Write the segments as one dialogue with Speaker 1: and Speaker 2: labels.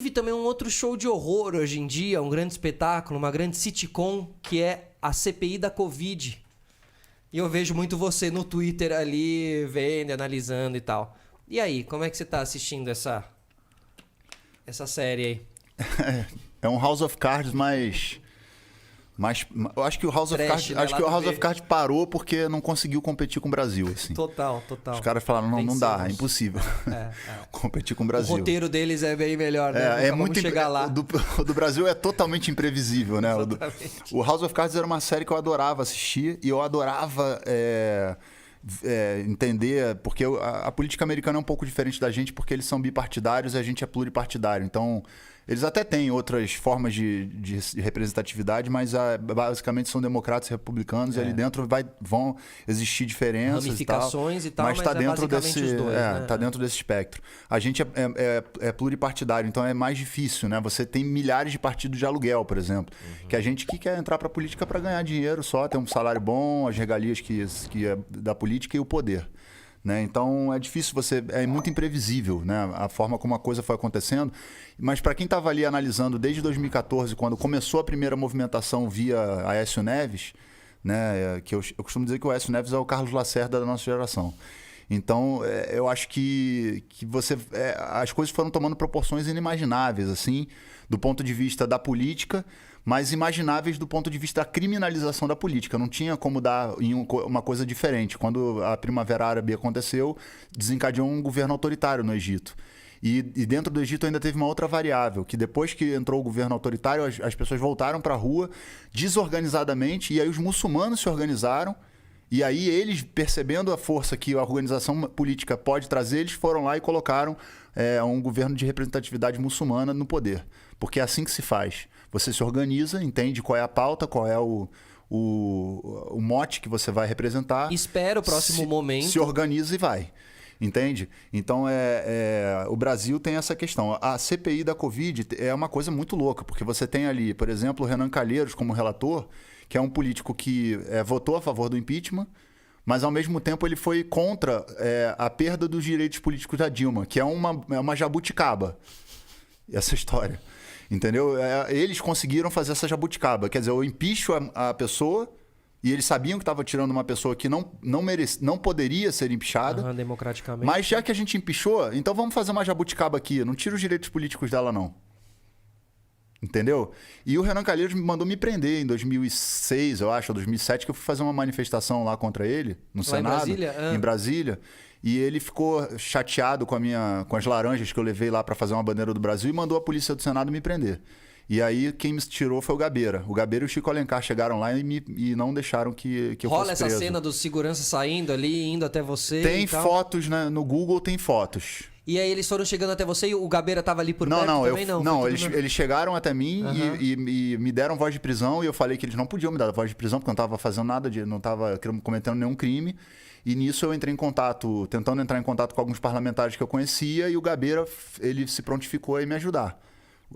Speaker 1: Teve também um outro show de horror hoje em dia, um grande espetáculo, uma grande sitcom, que é a CPI da Covid. E eu vejo muito você no Twitter ali, vendo, analisando e tal. E aí, como é que você tá assistindo essa série aí?
Speaker 2: É um House of Cards mais eu acho que o House of
Speaker 1: Trash,
Speaker 2: Cards,
Speaker 1: né?
Speaker 2: acho que o House of Cards parou porque não conseguiu competir com o Brasil, assim.
Speaker 1: Total.
Speaker 2: Os caras falaram, não dá, é
Speaker 1: Vencemos.
Speaker 2: impossível competir com o
Speaker 1: O
Speaker 2: Brasil.
Speaker 1: roteiro deles é bem melhor, né?
Speaker 2: É
Speaker 1: Nunca
Speaker 2: muito
Speaker 1: vamos chegar lá.
Speaker 2: O do Brasil é totalmente imprevisível, né?
Speaker 1: Exatamente.
Speaker 2: O House of Cards era uma série que eu adorava assistir e eu adorava entender, porque a política americana é um pouco diferente da gente, porque eles são bipartidários e a gente é pluripartidário. Então, eles até têm outras formas de representatividade, mas basicamente são democratas e republicanos e ali dentro vão existir diferenças
Speaker 1: Ramificações e tal, mas
Speaker 2: tá
Speaker 1: é
Speaker 2: dentro
Speaker 1: basicamente os dois, né?
Speaker 2: tá dentro desse espectro. A gente é pluripartidário, então é mais difícil, né? Você tem milhares de partidos de aluguel, por exemplo, que a gente que quer entrar para a política para ganhar dinheiro só, ter um salário bom, as regalias que é da política e o poder. Né? Então é difícil, é muito imprevisível, né? A forma como a coisa foi acontecendo. Mas para quem estava ali analisando desde 2014, quando começou a primeira movimentação via Aécio Neves, né? Que eu costumo dizer que o Aécio Neves é o Carlos Lacerda da nossa geração. Então eu acho que as coisas foram tomando proporções inimagináveis, assim, do ponto de vista da política, mas imagináveis do ponto de vista da criminalização da política. Não tinha como dar em uma coisa diferente. Quando a Primavera Árabe aconteceu, desencadeou um governo autoritário no Egito. E dentro do Egito ainda teve uma outra variável, que depois que entrou o governo autoritário, as pessoas voltaram para a rua desorganizadamente, e aí os muçulmanos se organizaram, e aí eles, percebendo a força que a organização política pode trazer, eles foram lá e colocaram um governo de representatividade muçulmana no poder. Porque é assim que se faz. Você se organiza, entende qual é a pauta, qual é o mote que você vai representar.
Speaker 1: Espera o próximo momento.
Speaker 2: Se organiza e vai. Entende? Então, o Brasil tem essa questão. A CPI da Covid é uma coisa muito louca, porque você tem ali, por exemplo, o Renan Calheiros como relator, que é um político que votou a favor do impeachment, mas, ao mesmo tempo, ele foi contra a perda dos direitos políticos da Dilma, que é uma jabuticaba, essa história. Entendeu? Eles conseguiram fazer essa jabuticaba. Quer dizer, eu empicho a pessoa, e eles sabiam que estava tirando uma pessoa que não poderia ser empichada.
Speaker 1: Democraticamente.
Speaker 2: Mas já que a gente empichou, então vamos fazer uma jabuticaba aqui. Não tira os direitos políticos dela, não. Entendeu? E o Renan Calheiros me mandou me prender em 2006, eu acho, ou 2007, que eu fui fazer uma manifestação lá contra ele, no Senado. Em Brasília. E ele ficou chateado com as laranjas que eu levei lá para fazer uma bandeira do Brasil e mandou a polícia do Senado me prender. E aí quem me tirou foi o Gabeira. O Gabeira e o Chico Alencar chegaram lá e não deixaram que eu
Speaker 1: Rola
Speaker 2: fosse
Speaker 1: essa
Speaker 2: preso.
Speaker 1: cena dos seguranças saindo ali, indo até você.
Speaker 2: Tem
Speaker 1: e tal.
Speaker 2: fotos, né? No Google tem fotos.
Speaker 1: E aí eles foram chegando até você e o Gabeira tava ali por perto também?
Speaker 2: Eles chegaram até mim e me deram voz de prisão, e eu falei que eles não podiam me dar voz de prisão porque eu não estava fazendo nada, não estava cometendo nenhum crime. E nisso eu tentando entrar em contato com alguns parlamentares que eu conhecia, e o Gabeira, ele se prontificou a me ajudar.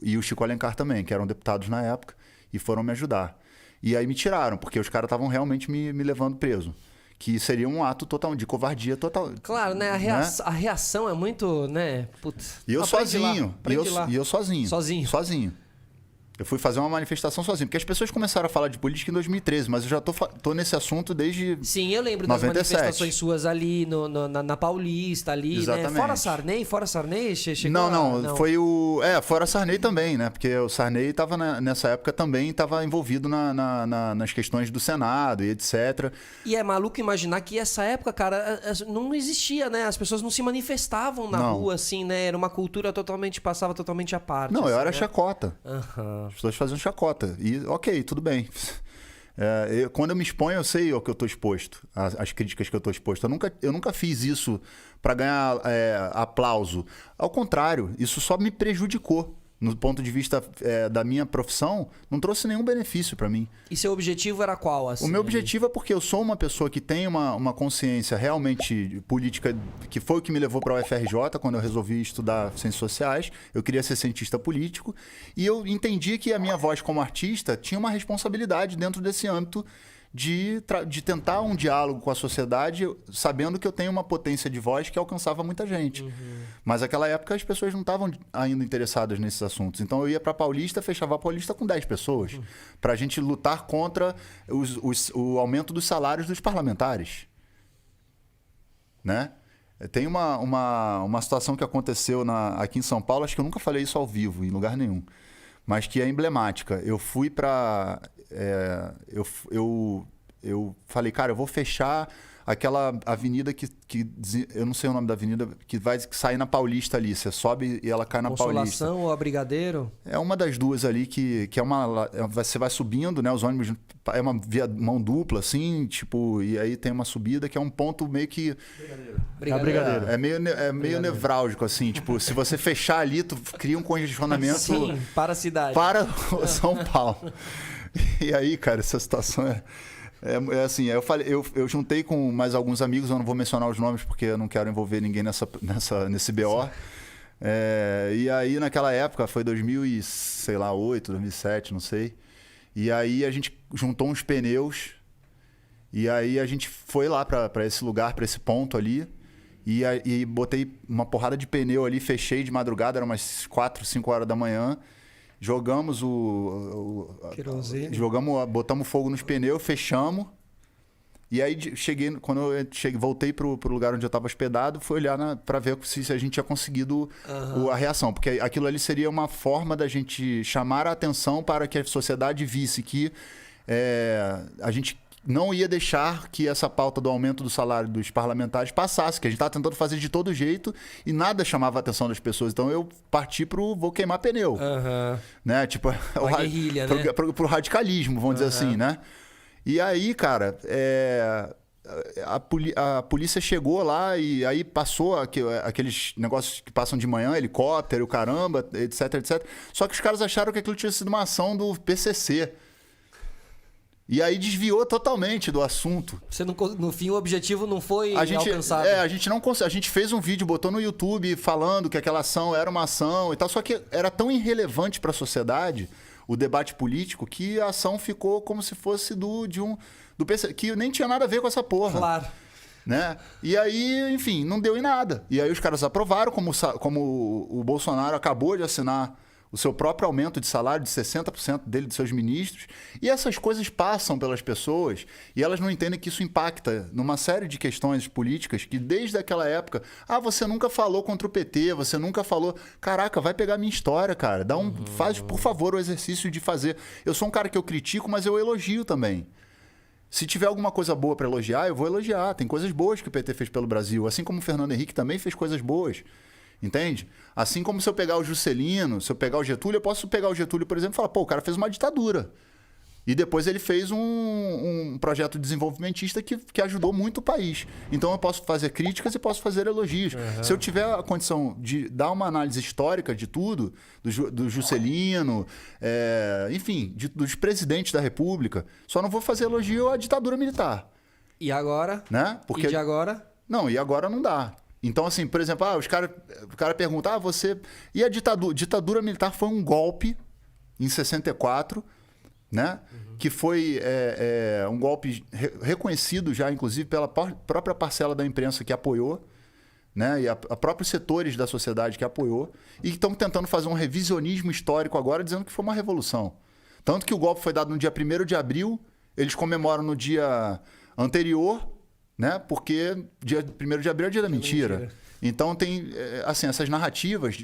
Speaker 2: E o Chico Alencar também, que eram deputados na época, e foram me ajudar. E aí me tiraram, porque os caras estavam realmente me levando preso. Que seria um ato total de covardia total.
Speaker 1: Claro, né? A reação é muito, né? Putz.
Speaker 2: E eu sozinho. E eu sozinho.
Speaker 1: Sozinho.
Speaker 2: Eu fui fazer uma manifestação sozinho. Porque as pessoas começaram a falar de política em 2013, mas eu já tô nesse assunto desde.
Speaker 1: Sim, eu lembro
Speaker 2: 97.
Speaker 1: Das manifestações suas ali na Paulista, ali,
Speaker 2: exatamente.
Speaker 1: Né? Fora Sarney, chegou
Speaker 2: não. Foi fora Sarney também, né? Porque o Sarney estava nessa época também estava envolvido nas questões do Senado e etc.
Speaker 1: E é maluco imaginar que essa época, cara, não existia, né? As pessoas não se manifestavam na rua, assim, né? Era uma cultura passava totalmente à parte.
Speaker 2: Não,
Speaker 1: assim,
Speaker 2: eu era
Speaker 1: né?
Speaker 2: chacota. As pessoas faziam chacota. E ok, tudo bem. Quando eu me exponho, eu sei ao que eu estou exposto, as críticas que eu estou exposto. Eu nunca fiz isso para ganhar aplauso. Ao contrário, isso só me prejudicou. No ponto de vista da minha profissão, não trouxe nenhum benefício para mim.
Speaker 1: E seu objetivo era qual? Assim,
Speaker 2: o meu objetivo é porque eu sou uma pessoa que tem uma consciência realmente política, que foi o que me levou para a UFRJ quando eu resolvi estudar ciências sociais. Eu queria ser cientista político e eu entendi que a minha voz como artista tinha uma responsabilidade dentro desse âmbito de tentar um diálogo com a sociedade, sabendo que eu tenho uma potência de voz que alcançava muita gente. Mas naquela época as pessoas não estavam ainda interessadas nesses assuntos. Então eu ia para Paulista, fechava a Paulista com 10 pessoas, para a gente lutar contra o aumento dos salários dos parlamentares. Né? Tem uma situação que aconteceu aqui em São Paulo, acho que eu nunca falei isso ao vivo, em lugar nenhum, mas que é emblemática. Eu fui para... eu falei, cara, eu vou fechar aquela avenida que eu não sei o nome da avenida, que sai na Paulista ali. Você sobe e ela cai na Paulista.
Speaker 1: Consolação ou Abrigadeiro?
Speaker 2: É uma das duas ali que é uma... Você vai subindo, né? Os ônibus... É uma via mão dupla, assim, tipo... E aí tem uma subida que é um ponto meio que...
Speaker 1: Brigadeiro.
Speaker 2: É meio nevrálgico, assim. Tipo, se você fechar ali, tu cria um congestionamento...
Speaker 1: Sim, para a cidade.
Speaker 2: Para São Paulo. E aí, cara, essa situação é assim, eu juntei com mais alguns amigos, eu não vou mencionar os nomes porque eu não quero envolver ninguém nesse BO. E aí, naquela época, foi 2008, 2007, não sei. E aí a gente juntou uns pneus e aí a gente foi lá para esse lugar, para esse ponto ali. E botei uma porrada de pneu ali, fechei de madrugada, era umas 4, 5 horas da manhã. Jogamos
Speaker 1: querosene.
Speaker 2: Botamos fogo nos pneus, fechamos. E aí quando eu voltei pro lugar onde eu estava hospedado, fui olhar para ver se a gente tinha conseguido a reação. Porque aquilo ali seria uma forma da gente chamar a atenção para que a sociedade visse que a gente não ia deixar que essa pauta do aumento do salário dos parlamentares passasse, que a gente estava tentando fazer de todo jeito e nada chamava a atenção das pessoas. Então eu parti vou queimar pneu. Né? Tipo,
Speaker 1: uma guerrilha, né?
Speaker 2: pro radicalismo, vamos dizer assim, né? E aí, cara, a polícia chegou lá e aí passou aqueles negócios que passam de manhã, helicóptero, caramba, etc, etc. Só que os caras acharam que aquilo tinha sido uma ação do PCC. E aí desviou totalmente do assunto.
Speaker 1: No fim, o objetivo não foi alcançado.
Speaker 2: A gente fez um vídeo, botou no YouTube falando que aquela ação era uma ação e tal, só que era tão irrelevante para a sociedade, o debate político, que a ação ficou como se fosse do PC, que nem tinha nada a ver com essa porra.
Speaker 1: Claro.
Speaker 2: Né? E aí, enfim, não deu em nada. E aí os caras aprovaram, como o Bolsonaro acabou de assinar o seu próprio aumento de salário de 60% dele, de seus ministros. E essas coisas passam pelas pessoas e elas não entendem que isso impacta numa série de questões políticas que desde aquela época... você nunca falou contra o PT, você nunca falou... Caraca, vai pegar minha história, cara. Faz, por favor, o exercício de fazer. Eu sou um cara que eu critico, mas eu elogio também. Se tiver alguma coisa boa para elogiar, eu vou elogiar. Tem coisas boas que o PT fez pelo Brasil, assim como o Fernando Henrique também fez coisas boas. Entende? Assim como se eu pegar o Juscelino, se eu pegar o Getúlio, eu posso pegar o Getúlio, por exemplo, e falar, o cara fez uma ditadura. E depois ele fez um projeto desenvolvimentista que ajudou muito o país. Então eu posso fazer críticas e posso fazer elogios. Se eu tiver a condição de dar uma análise histórica de tudo, do Juscelino, enfim, dos presidentes da República, só não vou fazer elogio à ditadura militar.
Speaker 1: E agora?
Speaker 2: Né? Porque...
Speaker 1: E de agora?
Speaker 2: Não, e agora não dá. Então, assim, por exemplo, o cara pergunta, você... E a ditadura militar foi um golpe em 64, né? Que foi um golpe reconhecido já, inclusive, pela própria parcela da imprensa que apoiou, né? E a próprios setores da sociedade que apoiou. E estão tentando fazer um revisionismo histórico agora, dizendo que foi uma revolução. Tanto que o golpe foi dado no dia 1º de abril, eles comemoram no dia anterior... Né? Porque dia 1º de abril é dia da mentira. Então tem assim, essas narrativas